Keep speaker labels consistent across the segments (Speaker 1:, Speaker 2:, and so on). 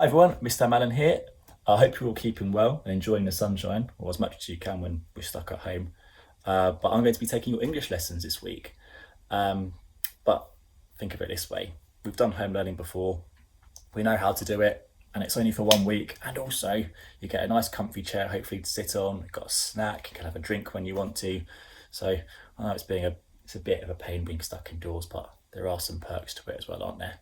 Speaker 1: Hi everyone, Mr. Malin here. I hope you're all keeping well and enjoying the sunshine, or as much as you can when we're stuck at home. But I'm going to be taking your English lessons this week. But think of it this way. We've done home learning before. We know how to do it, and it's only for 1 week. And also, you get a nice comfy chair, hopefully to sit on. You've got a snack, you can have a drink when you want to. So I know it's a bit of a pain being stuck indoors, but there are some perks to it as well, aren't there?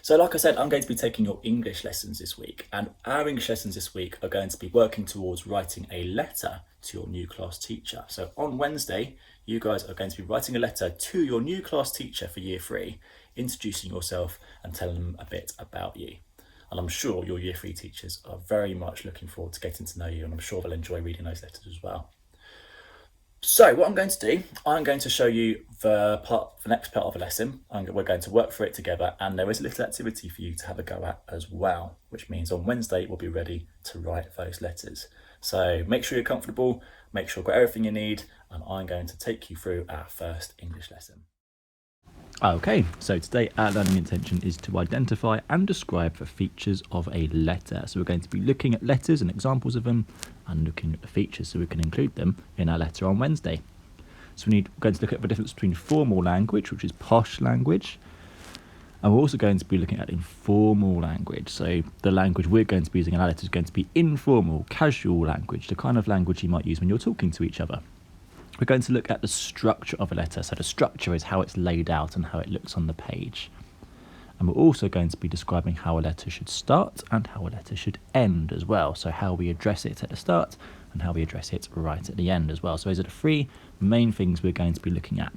Speaker 1: So, like I said, I'm going to be taking your English lessons this week, and our English lessons this week are going to be working towards writing a letter to your new class teacher. So, on Wednesday, you guys are going to be writing a letter to your new class teacher for year three, introducing yourself and telling them a bit about you. And I'm sure your year three teachers are very much looking forward to getting to know you, and I'm sure they'll enjoy reading those letters as well. So what I'm going to do, I'm going to show you the next part of the lesson. We're going to work through it together, and there is a little activity for you to have a go at as well, which means on Wednesday we'll be ready to write those letters. So make sure you're comfortable, make sure you've got everything you need, and I'm going to take you through our first English lesson.
Speaker 2: Okay, so today our learning intention is to identify and describe the features of a letter. So we're going to be looking at letters and examples of them and looking at the features so we can include them in our letter on Wednesday. So we're going to look at the difference between formal language, which is posh language, and we're also going to be looking at informal language. So the language we're going to be using in our letter is going to be informal, casual language, the kind of language you might use when you're talking to each other. We're going to look at the structure of a letter. So the structure is how it's laid out and how it looks on the page. And we're also going to be describing how a letter should start and how a letter should end as well. So how we address it at the start and how we address it right at the end as well. So those are the three main things we're going to be looking at.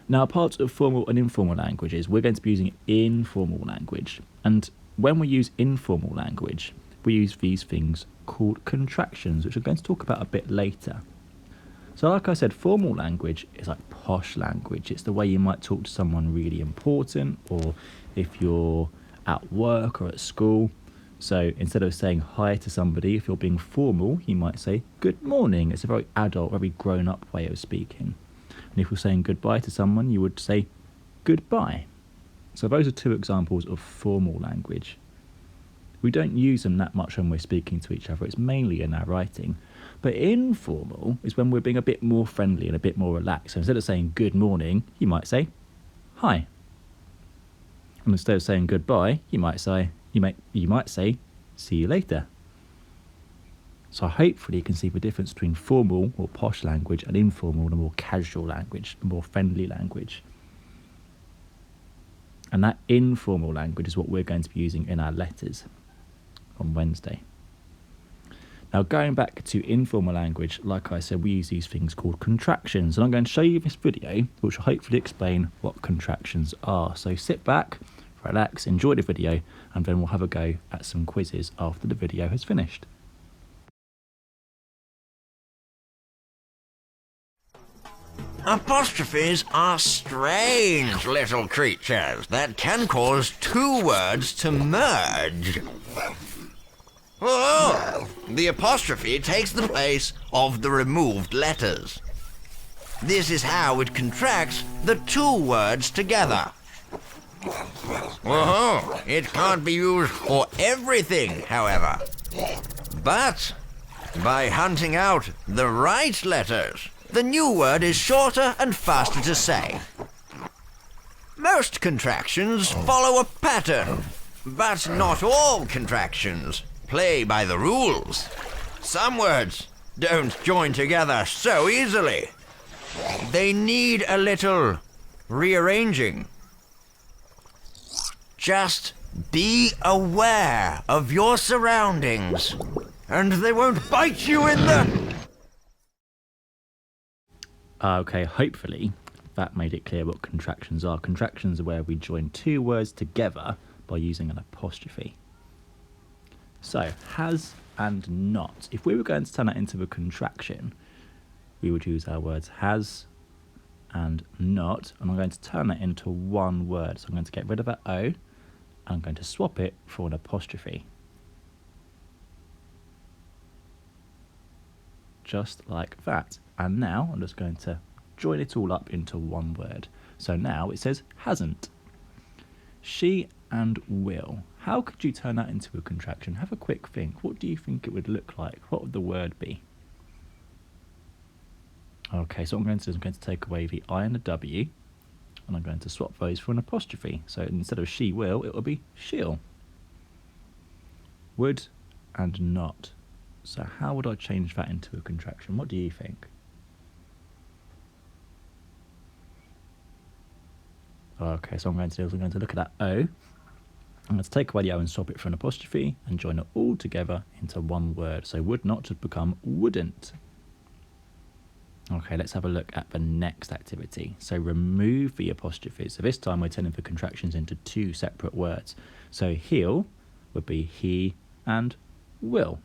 Speaker 2: Now, part of formal and informal languages, we're going to be using informal language. And when we use informal language, we use these things called contractions, which I'm going to talk about a bit later. So like I said, formal language is like posh language. It's the way you might talk to someone really important, or if you're at work or at school. So instead of saying hi to somebody, if you're being formal, you might say good morning. It's a very adult, very grown-up way of speaking. And if you're saying goodbye to someone, you would say goodbye. So those are two examples of formal language. We don't use them that much when we're speaking to each other. It's mainly in our writing. But informal is when we're being a bit more friendly and a bit more relaxed. So instead of saying good morning, you might say hi. And instead of saying goodbye, you might say see you later. So hopefully you can see the difference between formal or posh language and informal, the more casual language, the more friendly language. And that informal language is what we're going to be using in our letters on Wednesday. Now, going back to informal language, like I said, we use these things called contractions. And I'm going to show you this video, which will hopefully explain what contractions are. So sit back, relax, enjoy the video, and then we'll have a go at some quizzes after the video has finished.
Speaker 3: Apostrophes are strange little creatures that can cause two words to merge. Oh, the apostrophe takes the place of the removed letters. This is how it contracts the two words together. Oh, it can't be used for everything, however. But by hunting out the right letters, the new word is shorter and faster to say. Most contractions follow a pattern, but not all contractions play by the rules. Some words don't join together so easily. They need a little rearranging. Just be aware of your surroundings, and they won't bite you in the...
Speaker 2: Okay, hopefully that made it clear what contractions are. Contractions are where we join two words together by using an apostrophe. So, has and not. If we were going to turn that into a contraction, we would use our words has and not, and I'm going to turn that into one word. So I'm going to get rid of that O, and I'm going to swap it for an apostrophe. Just like that. And now I'm just going to join it all up into one word. So now it says hasn't. She and Will how could you turn that into a contraction? Have a quick think. What do you think it would look like? What would the word be? Okay, so what I'm going to do is I'm going to take away the I and the W, and I'm going to swap those for an apostrophe. So instead of she will, it will be she'll. Would and not. So how would I change that into a contraction? What do you think? Okay, so what I'm going to do is I'm going to look at that O. I'm going to take away the O and swap it for an apostrophe and join it all together into one word. So would not would become wouldn't. Okay, let's have a look at the next activity. So remove the apostrophe. So this time we're turning the contractions into two separate words. So he'll would be he and will.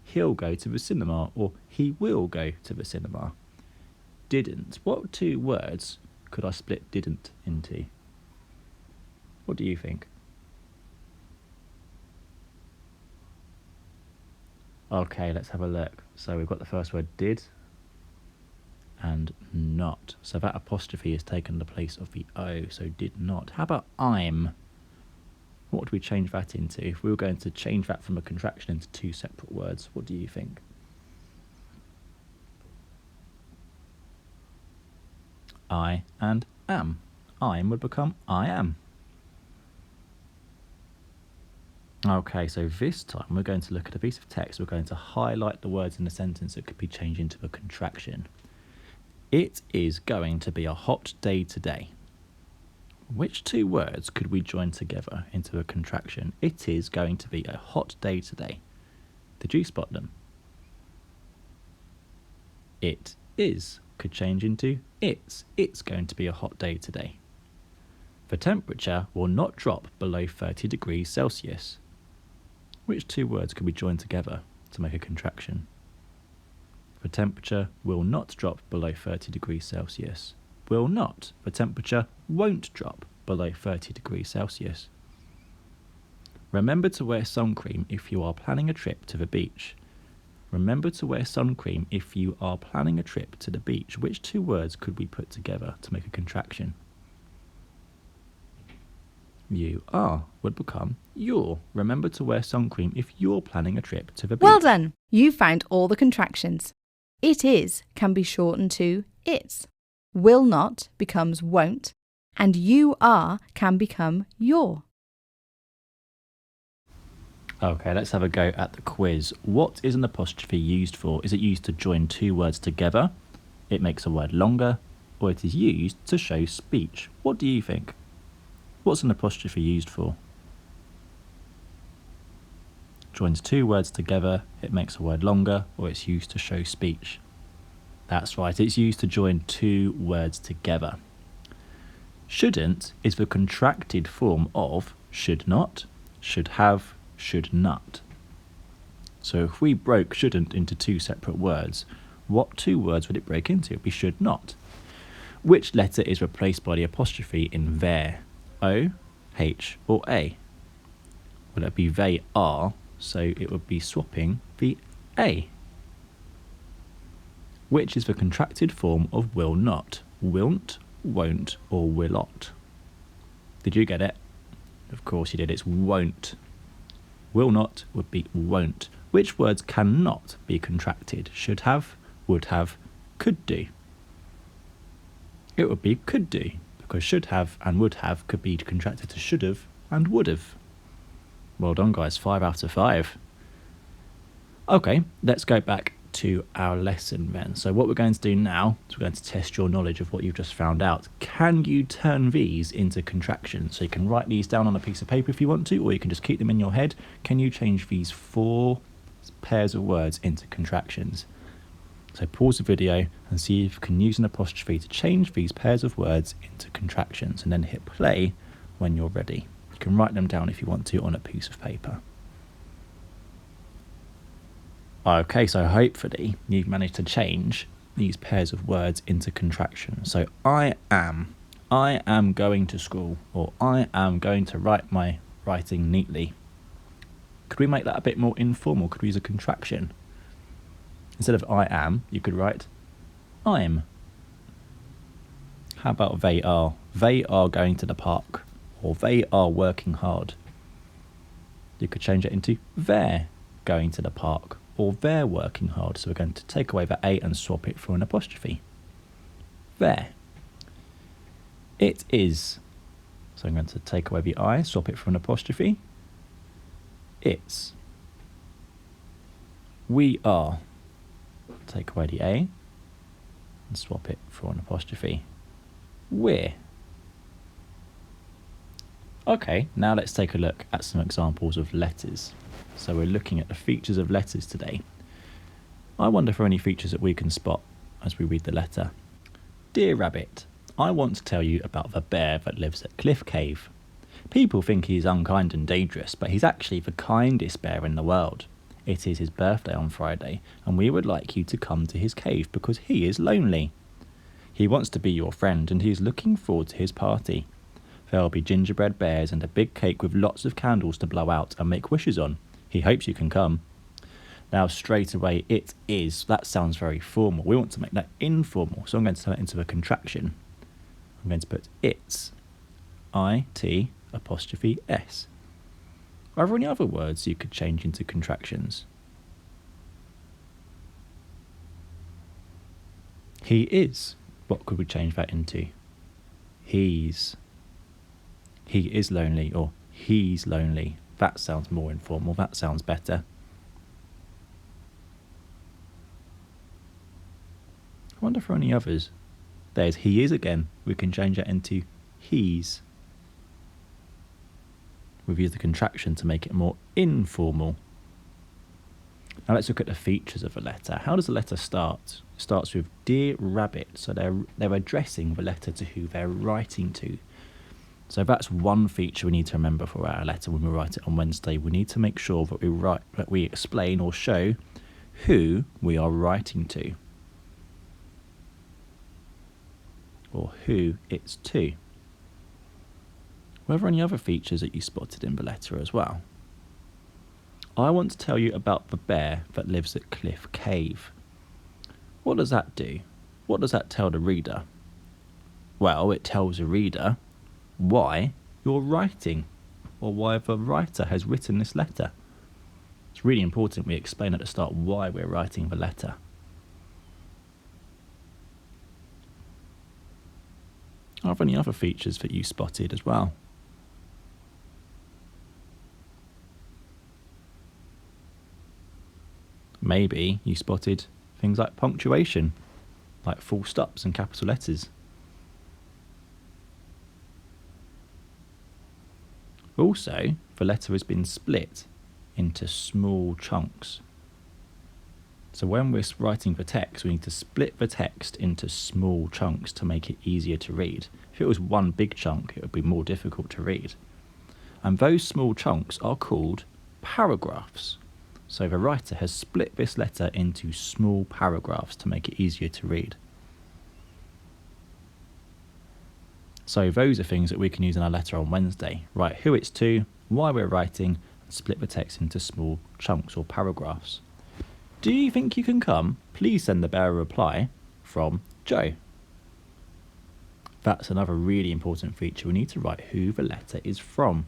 Speaker 2: He'll go to the cinema, or he will go to the cinema. Didn't. What two words could I split didn't into? What do you think? Okay, let's have a look. So we've got the first word did and not. So that apostrophe has taken the place of the O, so did not. How about I'm? What would we change that into? If we were going to change that from a contraction into two separate words, what do you think? I and am. I'm would become I am. Okay, so this time we're going to look at a piece of text. We're going to highlight the words in the sentence that could be changed into a contraction. It is going to be a hot day today. Which two words could we join together into a contraction? It is going to be a hot day today. Did you spot them? It is could change into it's. It's going to be a hot day today. The temperature will not drop below 30 degrees Celsius. Which two words could we join together to make a contraction? The temperature will not drop below 30 degrees Celsius. Will not. The temperature won't drop below 30 degrees Celsius. Remember to wear sun cream if you are planning a trip to the beach. Remember to wear sun cream if you are planning a trip to the beach. Which two words could we put together to make a contraction? You are would become you're. Remember to wear sun cream if you're planning a trip to the beach.
Speaker 4: Well done! You found all the contractions. It is can be shortened to it's. Will not becomes won't. And you are can become your.
Speaker 2: Okay, let's have a go at the quiz. What is an apostrophe used for? Is it used to join two words together? It makes a word longer, or it is used to show speech? What do you think? What's an apostrophe used for? Joins two words together, it makes a word longer, or it's used to show speech? That's right, it's used to join two words together. Shouldn't is the contracted form of should not, should have, should not. So if we broke shouldn't into two separate words, what two words would it break into? It would be should not. Which letter is replaced by the apostrophe in there? O, H or A? Well, it would be they are, so it would be swapping the A. Which is the contracted form of will not? Wilt, won't or willot? Did you get it? Of course you did, it's won't. Will not would be won't. Which words cannot be contracted? Should have, would have, could do. It would be could do, because should have and would have could be contracted to should have and would have. Well done guys, 5 out of 5. Okay, let's go back to our lesson then. So what we're going to do now is we're going to test your knowledge of what you've just found out. Can you turn these into contractions? So you can write these down on a piece of paper if you want to, or you can just keep them in your head. Can you change these 4 pairs of words into contractions? So pause the video and see if you can use an apostrophe to change these pairs of words into contractions, and then hit play when you're ready. You can write them down if you want to on a piece of paper. Okay, so hopefully you've managed to change these pairs of words into contractions. So I am going to school, or I am going to write my writing neatly. Could we make that a bit more informal? Could we use a contraction? Instead of I am, you could write I'm. How about they are? They are going to the park, or they are working hard. You could change it into they're going to the park, or they're working hard. So we're going to take away the A and swap it for an apostrophe. There. It is. So I'm going to take away the I, swap it for an apostrophe. It's. We are. Take away the A and swap it for an apostrophe. We're. Okay, now let's take a look at some examples of letters. So we're looking at the features of letters today. I wonder if there are any features that we can spot as we read the letter. Dear Rabbit, I want to tell you about the bear that lives at Cliff Cave. People think he's unkind and dangerous, but he's actually the kindest bear in the world. It is his birthday on Friday, and we would like you to come to his cave because he is lonely. He wants to be your friend, and he is looking forward to his party. There will be gingerbread bears and a big cake with lots of candles to blow out and make wishes on. He hopes you can come. Now straight away, it is. That sounds very formal. We want to make that informal, so I'm going to turn it into a contraction. I'm going to put it's, I-T apostrophe S. Are there any other words you could change into contractions? He is. What could we change that into? He's. He is lonely, or he's lonely. That sounds more informal. That sounds better. I wonder if there are any others. There's he is again. We can change that into he's. We've used the contraction to make it more informal. Now let's look at the features of a letter. How does a letter start? It starts with Dear Rabbit. So they're addressing the letter to who they're writing to. So that's one feature we need to remember for our letter when we write it on Wednesday. We need to make sure that we explain or show who we are writing to, or who it's to. Were there any other features that you spotted in the letter as well? I want to tell you about the bear that lives at Cliff Cave. What does that do? What does that tell the reader? Well, it tells the reader why you're writing, or why the writer has written this letter. It's really important we explain at the start why we're writing the letter. Are there any other features that you spotted as well? Maybe you spotted things like punctuation, like full stops and capital letters. Also, the letter has been split into small chunks. So when we're writing the text, we need to split the text into small chunks to make it easier to read. If it was one big chunk, it would be more difficult to read. And those small chunks are called paragraphs. So the writer has split this letter into small paragraphs to make it easier to read. So those are things that we can use in our letter on Wednesday. Write who it's to, why we're writing, and split the text into small chunks or paragraphs. Do you think you can come? Please send the bearer a reply from Joe. That's another really important feature. We need to write who the letter is from.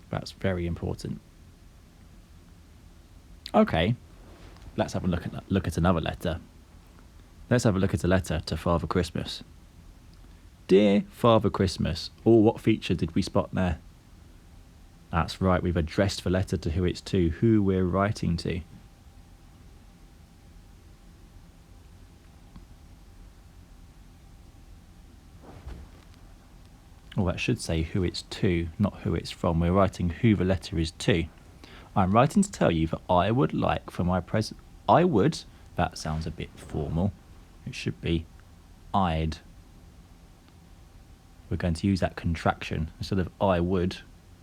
Speaker 2: That's very important. Okay, let's have a look at another letter. Let's have a look at a letter to Father Christmas. Dear Father Christmas. Oh, what feature did we spot there? That's right, we've addressed the letter to who it's to, who we're writing to. Well, that should say who it's to, not who it's from. We're writing who the letter is to. I'm writing to tell you that I would like for my present... I would? That sounds a bit formal. It should be I'd. We're going to use that contraction. Instead of I would,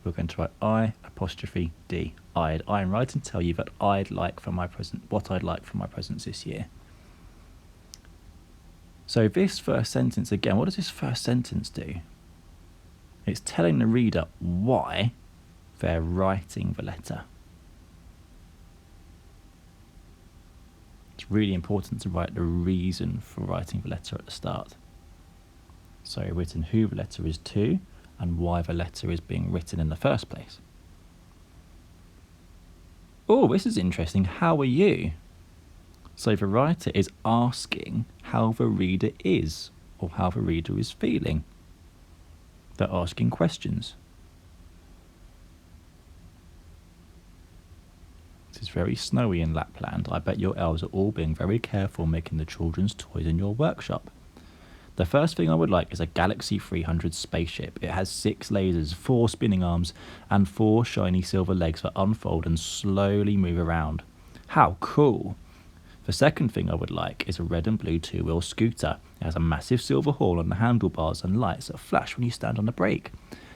Speaker 2: we're going to write I apostrophe D. I'd. I'm writing to tell you that I'd like for my present, what I'd like for my presents this year. So this first sentence again, what does this first sentence do? It's telling the reader why they're writing the letter. It's really important to write the reason for writing the letter at the start. So written who the letter is to and why the letter is being written in the first place. Oh, this is interesting. How are you? So the writer is asking how the reader is or how the reader is feeling. They're asking questions. It is very snowy in Lapland. I bet your elves are all being very careful making the children's toys in your workshop. The first thing I would like is a Galaxy 300 spaceship. It has 6 lasers, 4 spinning arms, and 4 shiny silver legs that unfold and slowly move around. How cool! The second thing I would like is a red and blue 2-wheel scooter. It has a massive silver horn on the handlebars and lights that flash when you stand on the brake.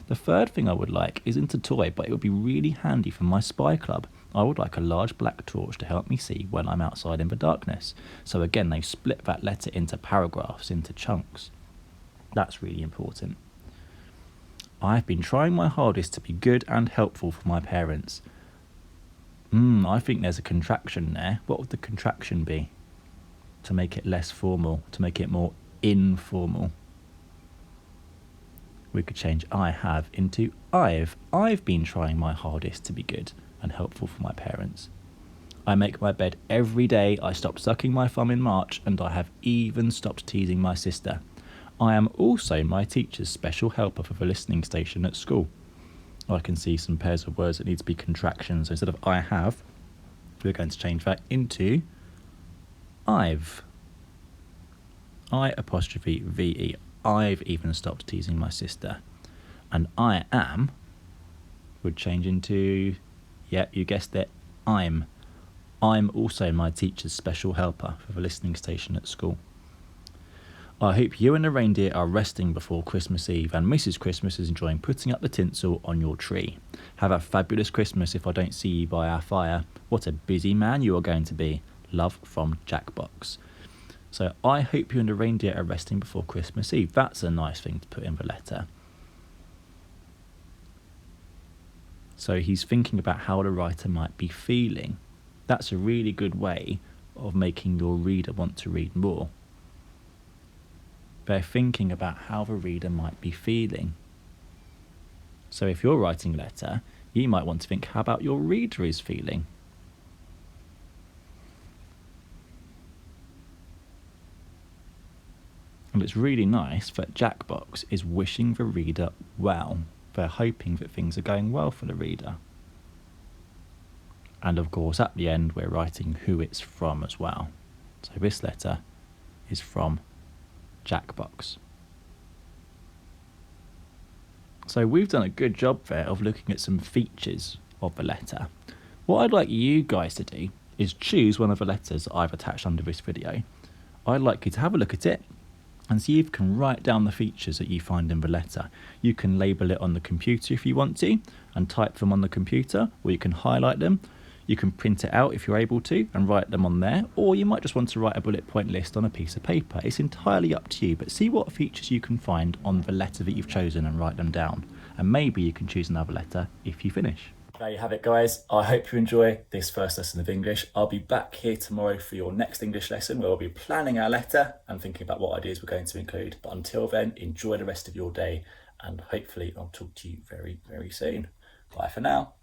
Speaker 2: The third thing I would like isn't a toy, but it would be really handy for my spy club. I would like a large black torch to help me see when I'm outside in the darkness. So again, they split that letter into paragraphs, into chunks. That's really important. I've been trying my hardest to be good and helpful for my parents. I think there's a contraction there. What would the contraction be? To make it less formal, to make it more informal. We could change I have into I've. I've been trying my hardest to be good and helpful for my parents. I make my bed every day. I stopped sucking my thumb in March, and I have even stopped teasing my sister. I am also my teacher's special helper for the listening station at school. I can see some pairs of words that need to be contractions. So instead of I have, we're going to change that into I've. I apostrophe VE. I've even stopped teasing my sister. And I am would change into, yeah, you guessed it, I'm. I'm also my teacher's special helper for the listening station at school. I hope you and the reindeer are resting before Christmas Eve and Mrs. Christmas is enjoying putting up the tinsel on your tree. Have a fabulous Christmas if I don't see you by our fire. What a busy man you are going to be. Love from Jackbox. So I hope you and the reindeer are resting before Christmas Eve. That's a nice thing to put in the letter. So he's thinking about how the writer might be feeling. That's a really good way of making your reader want to read more. They're thinking about how the reader might be feeling. So if you're writing a letter, you might want to think how about your reader is feeling. And it's really nice that Jackbox is wishing the reader well. They're hoping that things are going well for the reader. And of course, at the end, we're writing who it's from as well. So this letter is from Jackbox. So we've done a good job there of looking at some features of the letter. What I'd like you guys to do is choose one of the letters I've attached under this video. I'd like you to have a look at it and see if you can write down the features that you find in the letter. You can label it on the computer if you want to and type them on the computer, or you can highlight them. You can print it out if you're able to and write them on there, or you might just want to write a bullet point list on a piece of paper. It's entirely up to you, but see what features you can find on the letter that you've chosen and write them down. And maybe you can choose another letter if you finish.
Speaker 1: There you have it, guys. I hope you enjoy this first lesson of English. I'll be back here tomorrow for your next English lesson, where we'll be planning our letter and thinking about what ideas we're going to include. But until then, enjoy the rest of your day, and hopefully I'll talk to you very, very soon. Bye for now.